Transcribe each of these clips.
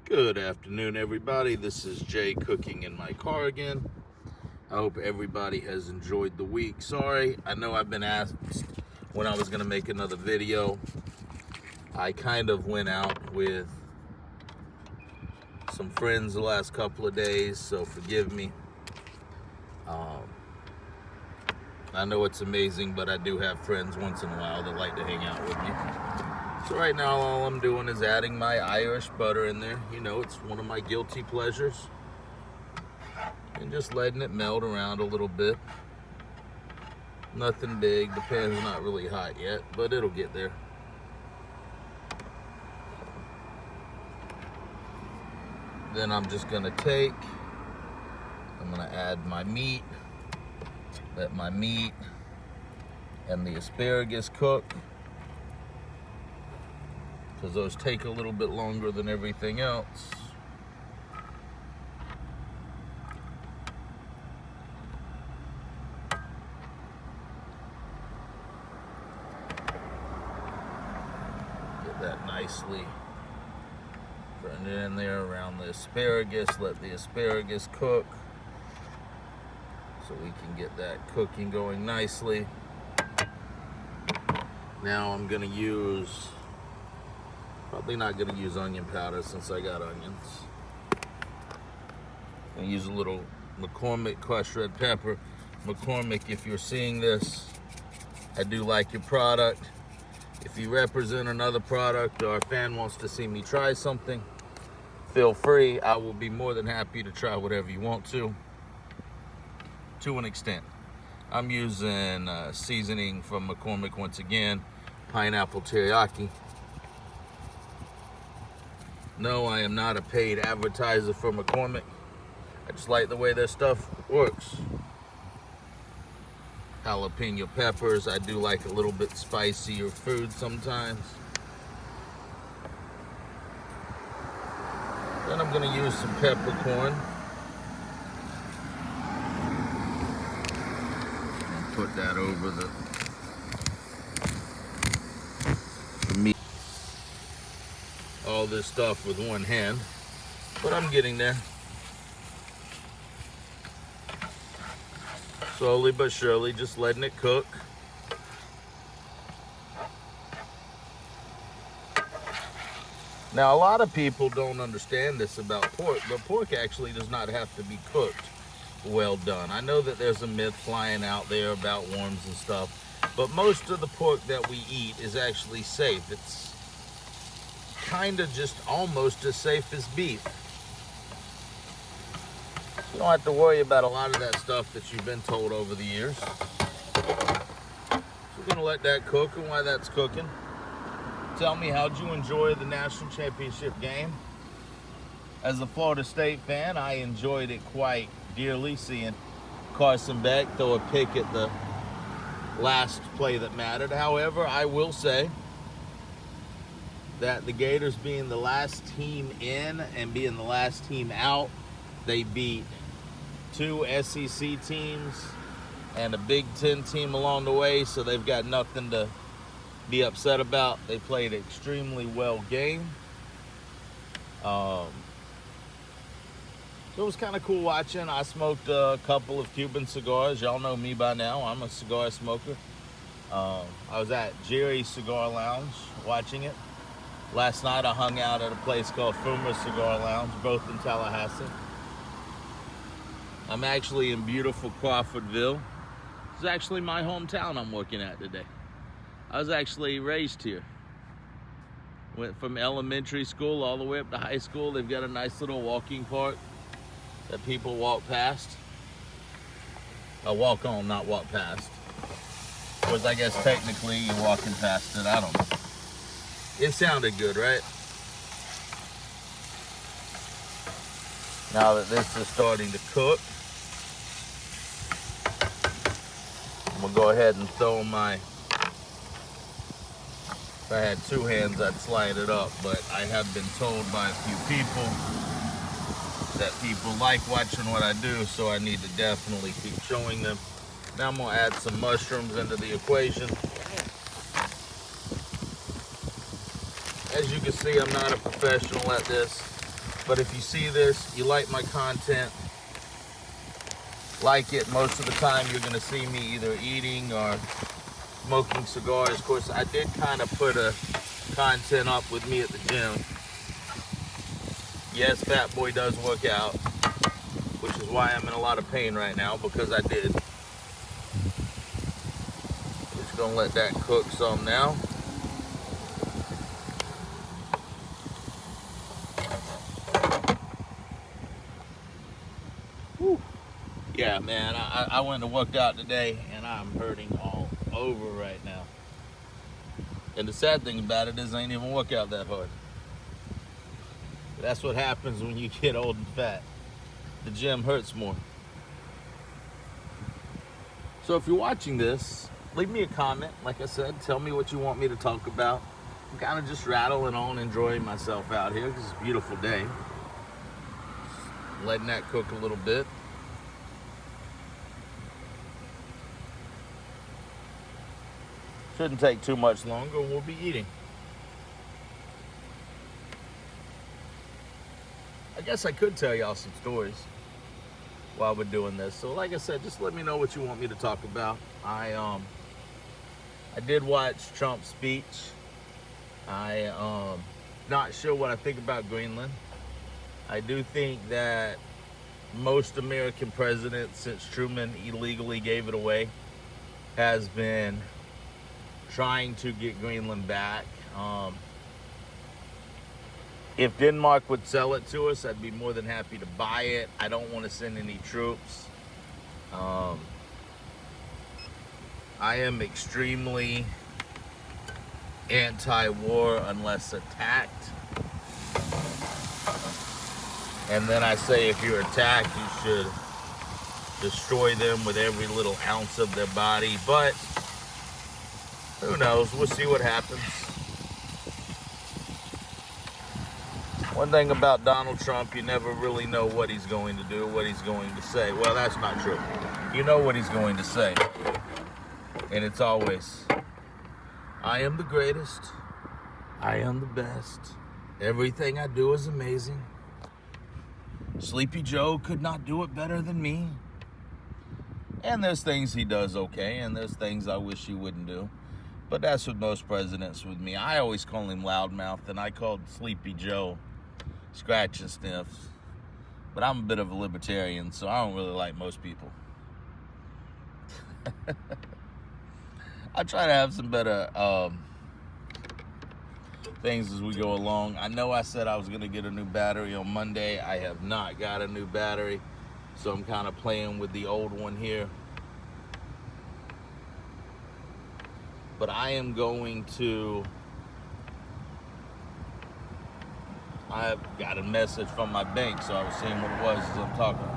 Good afternoon, everybody. This is Jay cooking in my car again. I hope everybody has enjoyed the week. Sorry, I know I've been asked when I was going to make another video. I kind of went out with some friends the last couple of days, so forgive me. I know it's amazing, but I do have friends once in a while that like to hang out with me. So right now, all I'm doing is adding my Irish butter in there. You know, it's one of my guilty pleasures. And just letting it melt around a little bit. Nothing big. The pan's not really hot yet, but it'll get there. Then I'm just gonna I'm gonna add my meat. Let my meat and the asparagus cook, because those take a little bit longer than everything else. Get that nicely. Turn it in there around the asparagus. Let the asparagus cook so we can get that cooking going nicely. Now I'm gonna use, probably not gonna use onion powder since I got onions. I'm gonna use a little McCormick crushed red pepper. McCormick, if you're seeing this, I do like your product. If you represent another product or a fan wants to see me try something, feel free. I will be more than happy to try whatever you want to an extent. I'm using seasoning from McCormick once again, pineapple teriyaki. No, I am not a paid advertiser for McCormick. I just like the way their stuff works. Jalapeno peppers. I do like a little bit spicier food sometimes. Then I'm gonna use some peppercorn. Put that over the meat. All this stuff with one hand, but I'm getting there. Slowly but surely, just letting it cook. Now, a lot of people don't understand this about pork, but pork actually does not have to be cooked well done. I know that there's a myth flying out there about worms and stuff, but most of the pork that we eat is actually safe. It's kind of just almost as safe as beef. You don't have to worry about a lot of that stuff that you've been told over the years. So we're gonna let that cook, and while that's cooking, tell me, how'd you enjoy the national championship game? As a Florida State fan, I enjoyed it quite dearly, seeing Carson Beck throw a pick at the last play that mattered. However, I will say that the Gators, being the last team in and being the last team out, they beat two SEC teams and a Big Ten team along the way, so they've got nothing to be upset about. They played an extremely well game. So it was kind of cool watching. I smoked a couple of Cuban cigars. Y'all know me by now. I'm a cigar smoker. I was at Jerry's Cigar Lounge watching it. Last night I hung out at a place called Fuma Cigar Lounge, both in Tallahassee. I'm actually in beautiful Crawfordville. This is actually my hometown I'm working at today. I was actually raised here. Went from elementary school all the way up to high school. They've got a nice little walking park that people walk past. Walk on, not walk past. Of course, I guess technically you're walking past it. I don't know. It sounded good, right? Now that this is starting to cook, I'm gonna go ahead and throw my, if I had two hands, I'd slide it up, but I have been told by a few people that people like watching what I do, so I need to definitely keep showing them. Now I'm gonna add some mushrooms into the equation. As you can see, I'm not a professional at this. But if you see this, you like my content, like it. Most of the time you're gonna see me either eating or smoking cigars. Of course, I did kind of put a content up with me at the gym. Yes, Fat Boy does work out, which is why I'm in a lot of pain right now, because I did. Just gonna let that cook some now. Whew. Yeah, man, I went and worked out today, and I'm hurting all over right now. And the sad thing about it is I ain't even work out that hard. That's what happens when you get old and fat. The gym hurts more. So if you're watching this, leave me a comment. Like I said, tell me what you want me to talk about. I'm kind of just rattling on, enjoying myself out here because it's a beautiful day. Just letting that cook a little bit. Shouldn't take too much longer, we'll be eating. I guess I could tell y'all some stories while we're doing this. So like I said, just let me know what you want me to talk about. I did watch Trump's speech. Not sure what I think about Greenland. I do think that most American presidents since Truman illegally gave it away has been trying to get Greenland back. If Denmark would sell it to us, I'd be more than happy to buy it. I don't want to send any troops. I am extremely anti-war unless attacked. And then I say if you're attacked, you should destroy them with every little ounce of their body. But who knows? We'll see what happens. One thing about Donald Trump, you never really know what he's going to do, what he's going to say. Well, that's not true. You know what he's going to say. And it's always, I am the greatest. I am the best. Everything I do is amazing. Sleepy Joe could not do it better than me. And there's things he does okay, and there's things I wish he wouldn't do. But that's with most presidents with me. I always call him loudmouth, and I called Sleepy Joe Scratch and Sniffs. But I'm a bit of a libertarian, so I don't really like most people. I try to have some better things as we go along. I know I said I was going to get a new battery on Monday. I have not got a new battery, so I'm kind of playing with the old one here. But I am going to... I've got a message from my bank, so I was seeing what it was as I'm talking.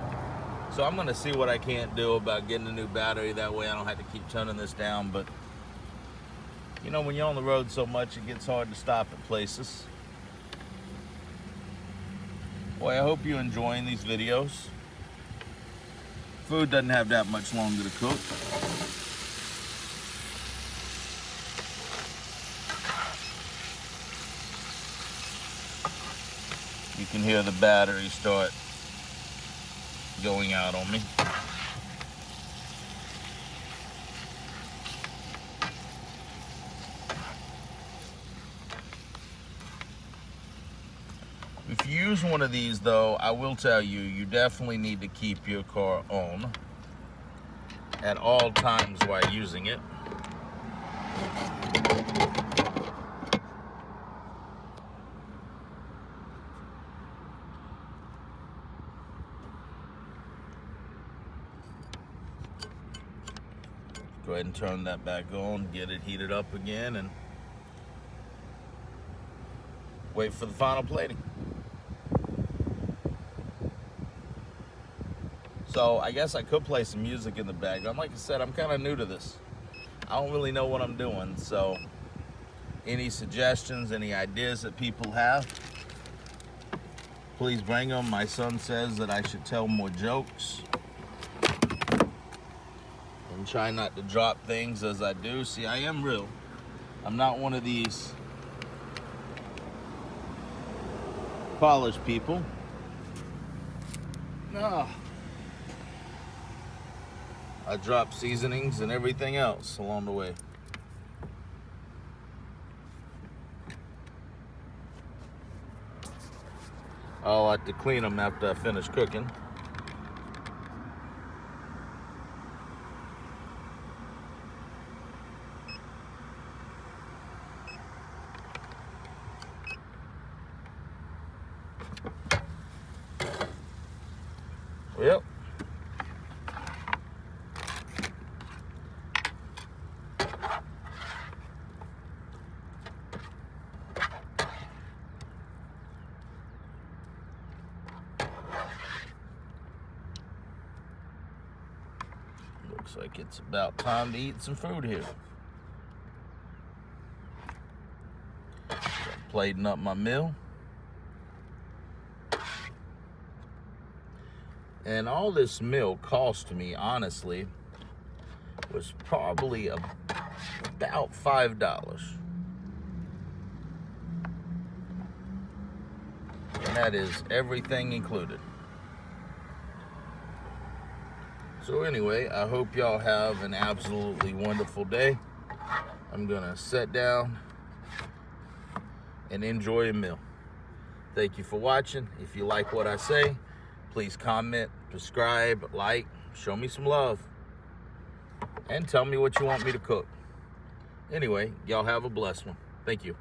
So I'm going to see what I can't do about getting a new battery. That way I don't have to keep turning this down. But, you know, when you're on the road so much, it gets hard to stop at places. Boy, I hope you're enjoying these videos. Food doesn't have that much longer to cook. You can hear the battery start going out on me. If you use one of these though, I will tell you, you definitely need to keep your car on at all times while using it. Go ahead and turn that back on, get it heated up again, and wait for the final plating. So I guess I could play some music in the background. Like I said, I'm kind of new to this. I don't really know what I'm doing, so any suggestions, any ideas that people have, please bring them. My son says that I should tell more jokes and try not to drop things as I do. See, I am real. I'm not one of these polished people. I drop seasonings and everything else along the way. I'll have to clean them after I finish cooking. Yep. Looks like it's about time to eat some food here. So I'm plating up my meal. And all this meal cost me, honestly, was probably about $5. And that is everything included. So anyway, I hope y'all have an absolutely wonderful day. I'm gonna sit down and enjoy a meal. Thank you for watching. If you like what I say, please comment, subscribe, like, show me some love, and tell me what you want me to cook. Anyway, y'all have a blessed one. Thank you.